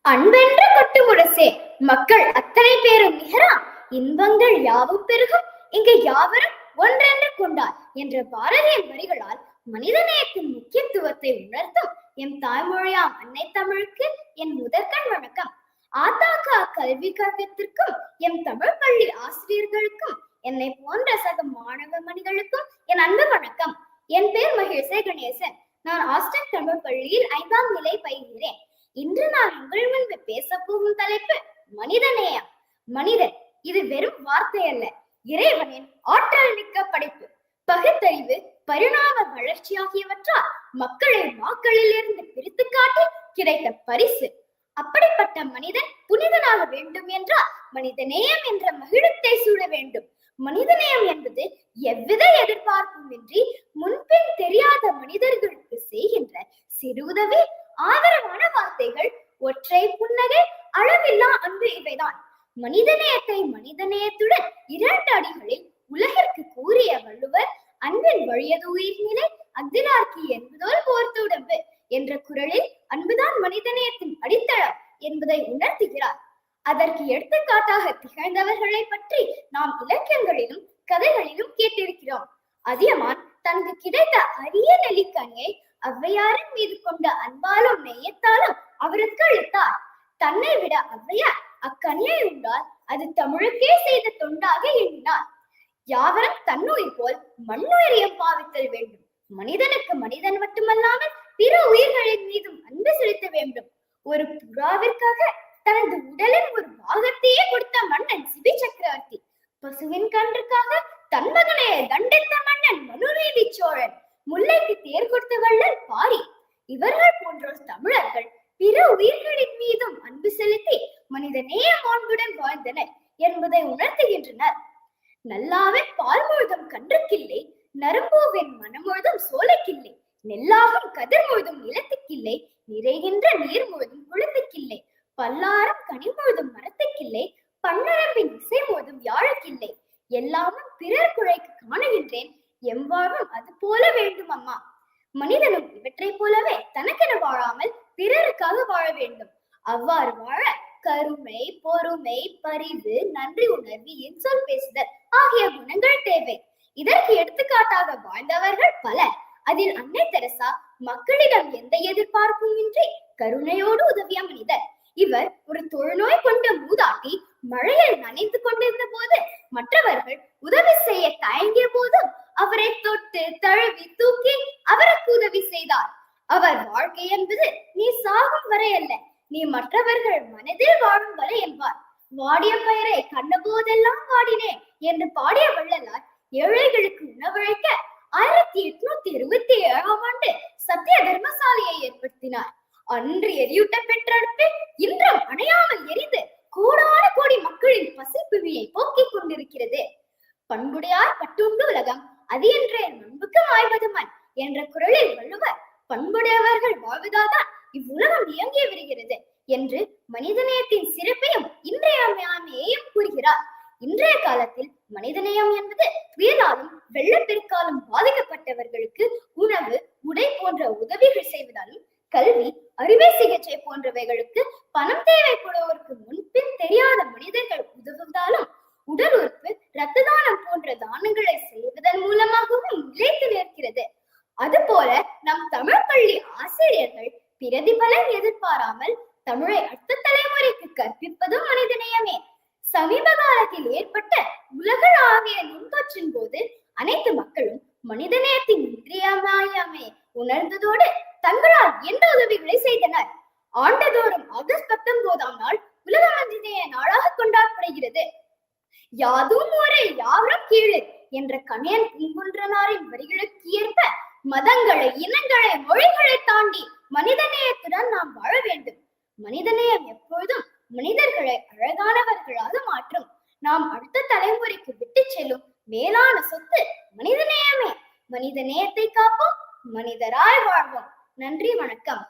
அன்பென்ற கொட்டு முரசே, மக்கள் அத்தனை பேரும் நிகரா, இன்பங்கள் யாவும் பெருகும் இங்கு யாவரும் ஒன்றென்று கொண்டார் என்ற பாரதியின் வரிகளால் மனிதநேயத்தின் முக்கியத்துவத்தை உணர்த்தும் எம் தாய்மொழியாம் அன்னை தமிழுக்கு என் முதற்கண் வணக்கம். ஆத்தாக்க கல்வி கழகத்திற்கும் எம் தமிழ் பள்ளி ஆசிரியர்களுக்கும் என்னை போன்ற சக மாணவ மணிகளுக்கும் என் அன்பு வணக்கம். என் பேர் மகிழ்சே கணேசன். நான் ஆஸ்டன் தமிழ் பள்ளியில் 5ஆம் நிலை பயில்கிறேன். இன்று நான் உங்கள் முன்பு பேச போகும் தலைப்பு மனிதநேயம். மனிதன் இது வெறும் வார்த்தை அல்ல, இறைவனின் ஆற்றல் மிக்க படைப்பு. பகுத்தறிவு, பரிணாம வளர்ச்சி ஆகியவற்றால் மக்களை மாக்களில் இருந்து பிரித்து காட்டி கிடைத்த பரிசு. அப்படிப்பட்ட மனிதன் புனிதனாக வேண்டும் என்றால் மனிதநேயம் என்ற மகிழத்தை சூழ வேண்டும். மனிதநேயம் என்பது எவ்வித எதிர்பார்ப்பும் இன்றி முன்பின் தெரியாத மனிதர்களுக்கு செய்கின்ற சிறு உதவி, ஆதரவான வார்த்தைகள், ஒற்றை புன்னகை, அளவில்லா அன்பு இவைதான். மனிதநேயத்தை மனிதநேயத்துடன் 2 அடிகளில் உலகிற்கு கூறிய வள்ளுவர், அன்பின் வழியது உயிர்நிலை, அஃதினார்க்கு என்பதோல் போர்த்துடம்பு என்ற குரலில் அன்புதான் மனிதநேயத்தின் அடித்தளம் என்பதை உணர்த்துகிறார். அதற்கு எடுத்துக்காட்டாக திகழ்ந்தவர்களை பற்றி நாம் இலக்கியங்களிலும் கதைகளிலும் கேட்டிருக்கிறோம். அதியமான் தனக்கு கிடைத்த அரிய நெல்லிக்கனியை ஔவையாரின் மீது கொண்ட அன்பாலும் நெய்யத்தாலும் அவருக்கு அளித்தார். தன்னை விட ஔவையார் அக்கனியை உண்டால் அது தமிழுக்கே செய்த தொண்டாக எண்ணினார். யாவரும் தன்னுயிர் போல் மண்ணுயிரையும் பாவித்தல் வேண்டும். மனிதனுக்கு மனிதன் மட்டுமல்லாமல் பிற உயிர்களின் மீதும் அன்பு செலுத்த வேண்டும். ஒரு புறாவிற்காக தனது உடலின் ஒரு பாகத்தையே கொடுத்த மன்னன் சிபி சக்கரவர்த்தி, பசுவின் கன்றுக்காக தன் மகனையை தண்டித்த மன்னன் மனுநீதி சோழன், முல்லைக்கு தேர் கொடுத்த வள்ளல் பாரி, இவர்கள் போன்றோர் தமிழர்கள் பிற உயிர்களின் மீதும் அன்பு செலுத்தி மனித நேய மாண்புடன் வாழ்ந்தனர் என்பதை உணர்த்துகின்றனர். நல்லாவின் பால் முழுதும் கன்றுக்கில்லை, நரம்பூவின் மனம் முழுதும் சோலைக்கில்லை, நெல்லாகும் கதிர் முழுதும் நிலத்துக்கில்லை, நிறைகின்ற நீர் முழுதும் குளத்துக்கில்லை, பல்லாரம் கனி முழுதும் மரத்துக்கில்லை, பன்னரம்பின் இசை முழுதும் யாழுக்கில்லை, எல்லாமும் பிறர் குழைக்கு காணுகின்றேன், எவ்வாறும் அது போல வேண்டும் அம்மா. மனிதனும் இவற்றை போலவே தனக்கென வாழாமல் பிறருக்காக வாழ வேண்டும். அவ்வாறு வாழ கருணை, பொறுமை, பரிவு, நன்றி உணர்வு, இன்சொல் பேசுதல் ஆகிய குணங்கள் தேவை. இதற்கு எடுத்துக்காட்டாக வாழ்ந்தவர்கள் பலர். அதில் அன்னை தெரசா மக்களிடம் எந்த எதிர்பார்ப்பும் இன்றி கருணையோடு உதவிய மனிதர். இவர் ஒரு தொழுநோய் கொண்ட மூதாட்டி மழையில் நனைந்து கொண்டிருந்த போது மற்றவர்கள் உதவி செய்ய தயங்கிய போதும் அவரை தொட்டு தழுவி தூக்கி அவருக்கு உதவி செய்தார். அவர் வாழ்க்கை என்பது நீ சாகும் வரை அல்ல, நீ மற்றவர்கள் மனதில் வாழும் வரை என்பார். வாடிய பயிரை கண்ட போதெல்லாம் வாடினேன் என்று பாடிய வள்ளலார் ஏழைகளுக்கு உணவழைக்க 1827ஆம் ஆண்டு சத்திய தர்மசாலையை ஏற்படுத்தினார். அன்று எரியூட்ட பெற்றெடுத்து இன்றும் அணையாமல் எரிந்து கோடான கோடி மக்களின் பசிப்பிணியை போக்கிக் கொண்டிருக்கிறது. பண்புடையார் பட்டுண்டு உலகம், அது என்ற நண்புக்கு ஆய்வது மண் என்ற குரலில் வள்ளுவர், பண்புடையவர்கள் வாழ்வதால்தான் இவ்வுலகம் இயங்கி வருகிறது என்று மனிதநேயத்தின் சிறப்பையும் இன்றையமையாமையையும் கூறுகிறார். இன்றைய காலத்தில் மனிதநேயம் என்பது புயலாலும் வெள்ளப்பெருக்காலும் பாதிக்கப்பட்டவர்களுக்கு உணவு, உடை போன்ற உதவிகள் செய்வதாலும், கல்வி, அறுவை சிகிச்சை போன்றவைகளுக்கு பணம் தேவைப்படுவோருக்கு முன்பின் தெரியாத மனிதர்கள் உதவுவதாலும், உடல் உறுப்பு, இரத்த தானம் போன்ற தானங்களை செய்வதன் மூலமாகவும் நிலைத்து நிற்கிறது. அதுபோல நம் தமிழ் பள்ளி ஆசிரியர்கள் பிரதிபலன் எதிர்பாராமல் தமிழை அடுத்த தலைமுறைக்கு கற்பிப்பதும் மனிதநேயமே. சமீப காலத்தில் ஏற்பட்ட உலகளாவிய நுண்தொற்றின் போது அனைத்து மக்களும் மனிதநேயத்தின் இன்றியமையாமை உணர்ந்ததோடு தங்களால் எந்த உதவிகளை செய்தனர். ஆண்டுதோறும் ஆகஸ்ட் 19ஆம் நாள் உலக மனிதநேய நாளாக கொண்டாடப்படுகிறது. யாதும் ஊரே யாவரும் கீழே என்ற கணியன் பூங்குன்றனாரின் வரிகளுக்கு ஏற்ப மதங்களை, இனங்களை, மொழிகளை தாண்டி மனிதநேயத்துடன் நாம் வாழ வேண்டும். மனிதநேயம் எப்பொழுதும் மனிதர்களை அழகானவர்களாக மாற்றும். நாம் அடுத்த தலைமுறைக்கு விட்டு செல்லும் மேலான சொத்து மனிதநேயமே. மனித நேயத்தை காப்போம், மனிதராய் வாழ்வோம். நன்றி, வணக்கம்.